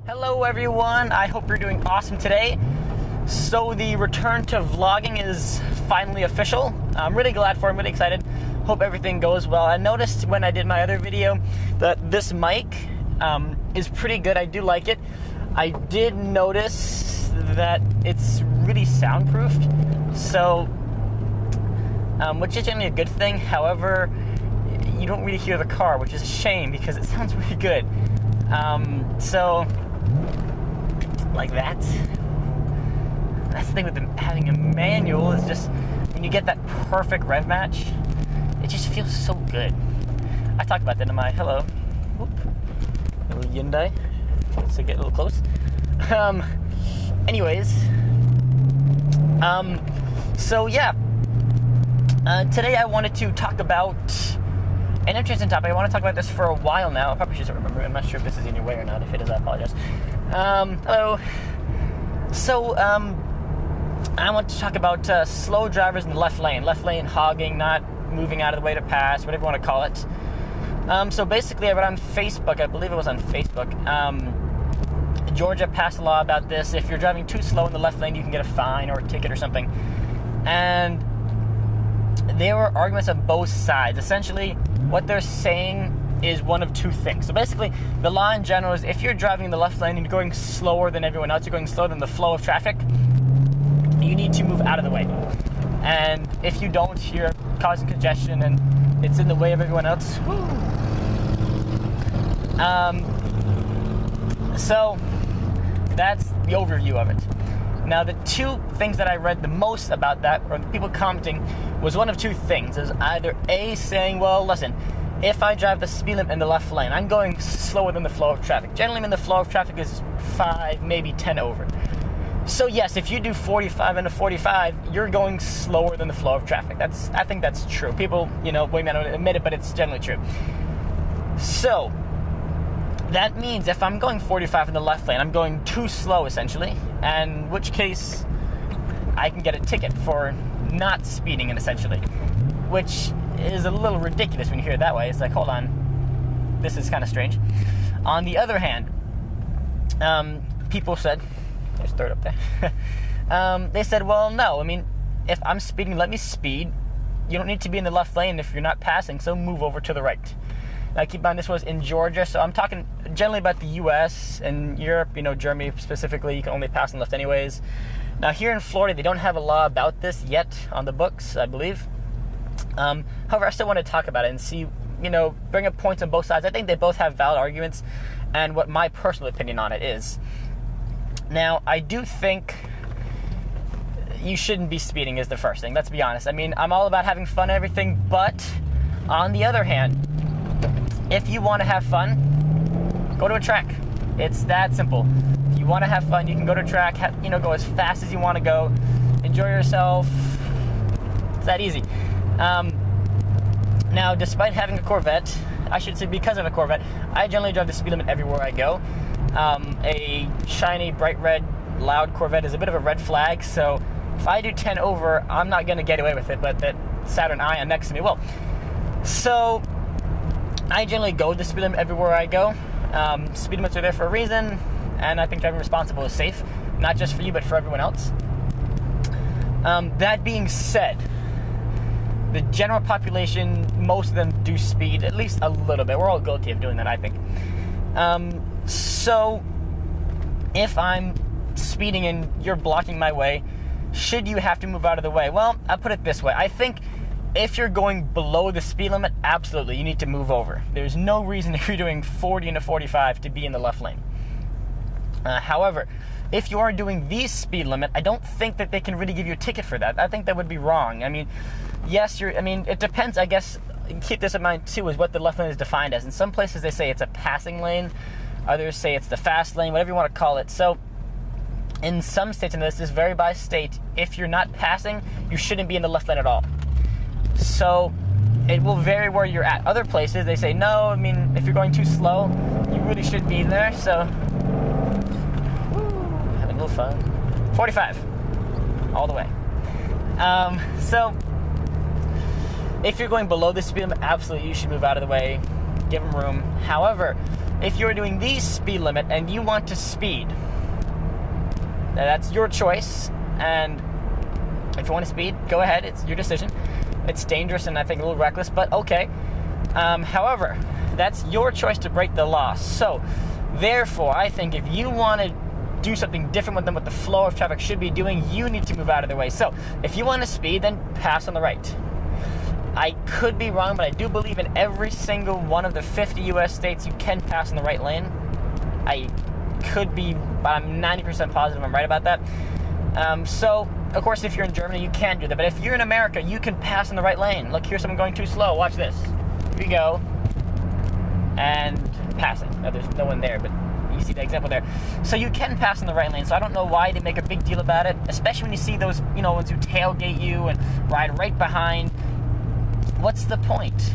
Hello everyone, I hope you're doing awesome today. So the return to vlogging is finally official. I'm really glad for it, I'm really excited. Hope everything goes well. I noticed when I did my other video that this mic is pretty good. I do like it. I did notice that it's really soundproofed, so which is generally a good thing. However, you don't really hear the car, which is a shame because it sounds really good. So like that. That's the thing with having a manual, is just when you get that perfect rev match, it just feels so good. I talked about that in my little Hyundai, so get a little close. Anyways, so yeah, today I wanted to talk about an interesting topic. I want to talk about this for a while now. I probably should remember. I'm not sure if this is in your way or not. If it is, I apologize. Hello. So, I want to talk about slow drivers in the left lane hogging, not moving out of the way to pass, whatever you want to call it. So basically, I read on Facebook, I believe it was on Facebook, Georgia passed a law about this. If you're driving too slow in the left lane, you can get a fine or a ticket or something. And there were arguments on both sides. Essentially, what they're saying is one of two things. So basically, the law in general is if you're driving in the left lane and you're going slower than everyone else, you're going slower than the flow of traffic, you need to move out of the way. And if you don't, you're causing congestion and it's in the way of everyone else. So that's the overview of it. Now, the two things that I read the most about that, or the people commenting, was one of two things. Is either A, saying, well, listen, if I drive the speed limit in the left lane, I'm going slower than the flow of traffic. Generally, when the flow of traffic is 5, maybe 10 over. So yes, if you do 45 into 45, you're going slower than the flow of traffic. I think that's true. People, may not admit it, but it's generally true. So that means if I'm going 45 in the left lane, I'm going too slow, essentially, and in which case I can get a ticket for not speeding, essentially, which is a little ridiculous when you hear it that way. It's like, hold on, this is kind of strange. On the other hand, people said, there's third up there, they said, well, no, I mean, if I'm speeding, let me speed. You don't need to be in the left lane if you're not passing, so move over to the right. Now, keep in mind, this was in Georgia, so I'm talking generally about the U.S. and Europe, Germany specifically, you can only pass on left anyways. Now, here in Florida, they don't have a law about this yet on the books, I believe. However, I still want to talk about it and see, bring up points on both sides. I think they both have valid arguments and what my personal opinion on it is. Now, I do think you shouldn't be speeding is the first thing, let's be honest. I mean, I'm all about having fun and everything, but on the other hand, if you want to have fun, go to a track. It's that simple. If you want to have fun, you can go to a track, go as fast as you want to go, enjoy yourself. It's that easy. Now, despite having a Corvette, I should say because of a Corvette, I generally drive the speed limit everywhere I go. A shiny, bright red, loud Corvette is a bit of a red flag, so if I do 10 over, I'm not going to get away with it, but that Saturn Ion next to me will. So I generally go the speed limit everywhere I go. Speed limits are there for a reason, and I think driving responsible is safe, not just for you, but for everyone else. That being said, the general population, most of them do speed, at least a little bit. We're all guilty of doing that, I think. So if I'm speeding and you're blocking my way, should you have to move out of the way? Well, I'll put it this way. I think if you're going below the speed limit, absolutely, you need to move over. There's no reason if you're doing 40 into 45 to be in the left lane. However, if you are doing the speed limit, I don't think that they can really give you a ticket for that. I think that would be wrong. I mean, yes, it depends, I guess. Keep this in mind, too, is what the left lane is defined as. In some places, they say it's a passing lane. Others say it's the fast lane, whatever you want to call it. So in some states, and this is vary by state, if you're not passing, you shouldn't be in the left lane at all. So it will vary where you're at. Other places, they say, no, I mean, if you're going too slow, you really should be there. So, having a little fun. 45, all the way. So if you're going below the speed limit, absolutely you should move out of the way, give them room. However, if you're doing the speed limit and you want to speed, that's your choice. And if you want to speed, go ahead. It's your decision. It's dangerous and I think a little reckless, but okay. However, that's your choice to break the law. So, therefore, I think if you want to do something different than what the flow of traffic should be doing, you need to move out of their way. So, if you want to speed, then pass on the right. I could be wrong, but I do believe in every single one of the 50 U.S. states you can pass in the right lane. I could be, but I'm 90% positive I'm right about that. So, of course, if you're in Germany, you can't do that. But if you're in America, you can pass in the right lane. Look, here's someone going too slow. Watch this. Here we go. And passing. Now, there's no one there, but you see the example there. So you can pass in the right lane. So I don't know why they make a big deal about it, especially when you see those, ones who tailgate you and ride right behind. What's the point?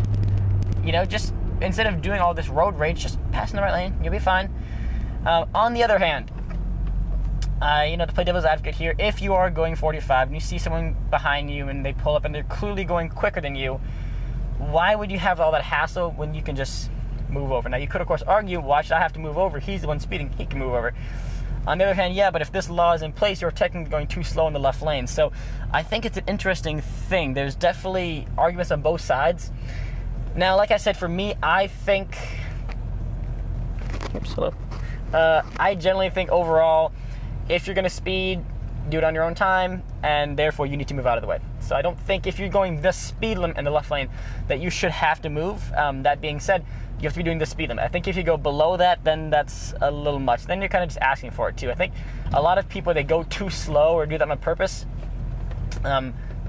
Just instead of doing all this road rage, just pass in the right lane. You'll be fine. On the other hand, to play devil's advocate here, if you are going 45 and you see someone behind you and they pull up and they're clearly going quicker than you, why would you have all that hassle when you can just move over? Now, you could, of course, argue, why should I have to move over? He's the one speeding. He can move over. On the other hand, yeah, but if this law is in place, you're technically going too slow in the left lane. So I think it's an interesting thing. There's definitely arguments on both sides. Now, like I said, for me, I think... Oops, hello. I generally think overall, if you're going to speed, do it on your own time, and therefore you need to move out of the way. So I don't think if you're going the speed limit in the left lane that you should have to move. That being said, you have to be doing the speed limit. I think if you go below that, then that's a little much. Then you're kind of just asking for it too. I think a lot of people, they go too slow or do that on purpose,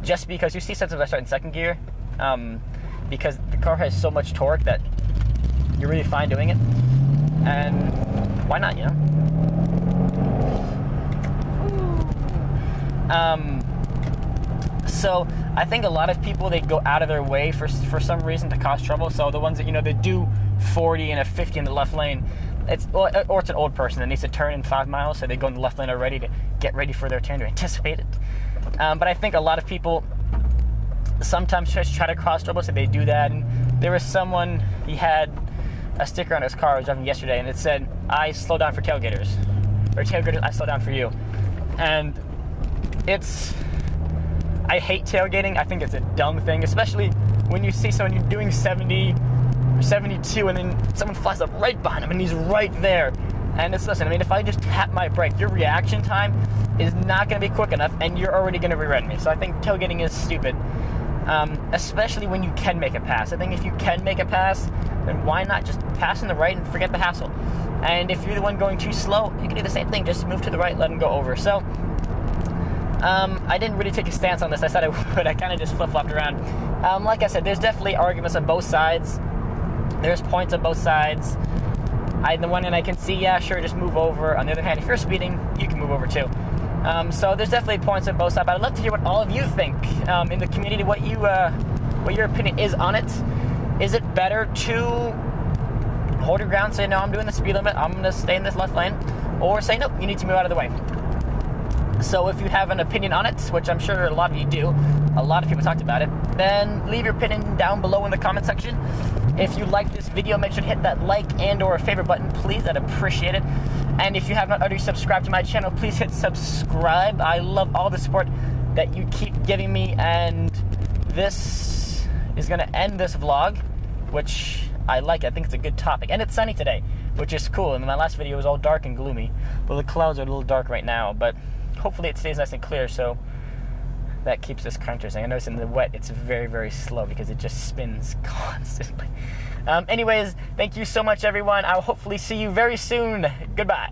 just because you see sometimes I start in second gear, because the car has so much torque that you're really fine doing it. And why not, So I think a lot of people, they go out of their way for some reason to cause trouble. So the ones that, they do 40 and a 50 in the left lane, or it's an old person that needs to turn in 5 miles, so they go in the left lane already to get ready for their turn, to anticipate it. But I think a lot of people sometimes just try to cause trouble, so they do that. And there was someone, he had a sticker on his car, I was driving yesterday, and it said, I slow down for tailgaters. Or tailgaters, I slow down for you. And I hate tailgating. I think it's a dumb thing, especially when you see someone you're doing 70 or 72 and then someone flies up right behind him and he's right there. And listen, if I just tap my brake, your reaction time is not going to be quick enough and you're already going to rear-end me. So I think tailgating is stupid, especially when you can make a pass. I think if you can make a pass, then why not just pass in the right and forget the hassle? And if you're the one going too slow, you can do the same thing. Just move to the right, let them go over. So I didn't really take a stance on this. I said I would. I kind of just flip-flopped around. Like I said, there's definitely arguments on both sides. There's points on both sides. On the one hand, I can see, yeah, sure, just move over. On the other hand, if you're speeding, you can move over too. So there's definitely points on both sides. But I'd love to hear what all of you think in the community, what your opinion is on it. Is it better to hold your ground, say, no, I'm doing the speed limit, I'm going to stay in this left lane, or say, nope, you need to move out of the way? So if you have an opinion on it, which I'm sure a lot of you do, a lot of people talked about it, then leave your opinion down below in the comment section. If you like this video, make sure to hit that like and or favorite button, please. I'd appreciate it. And if you have not already subscribed to my channel, please hit subscribe. I love all the support that you keep giving me, and this is going to end this vlog, which I like. I think it's a good topic. And it's sunny today, which is cool. And my last video was all dark and gloomy. Well, the clouds are a little dark right now, but hopefully it stays nice and clear, so that keeps this car interesting. I notice in the wet, it's very, very slow because it just spins constantly. Anyways, thank you so much, everyone. I'll hopefully see you very soon. Goodbye.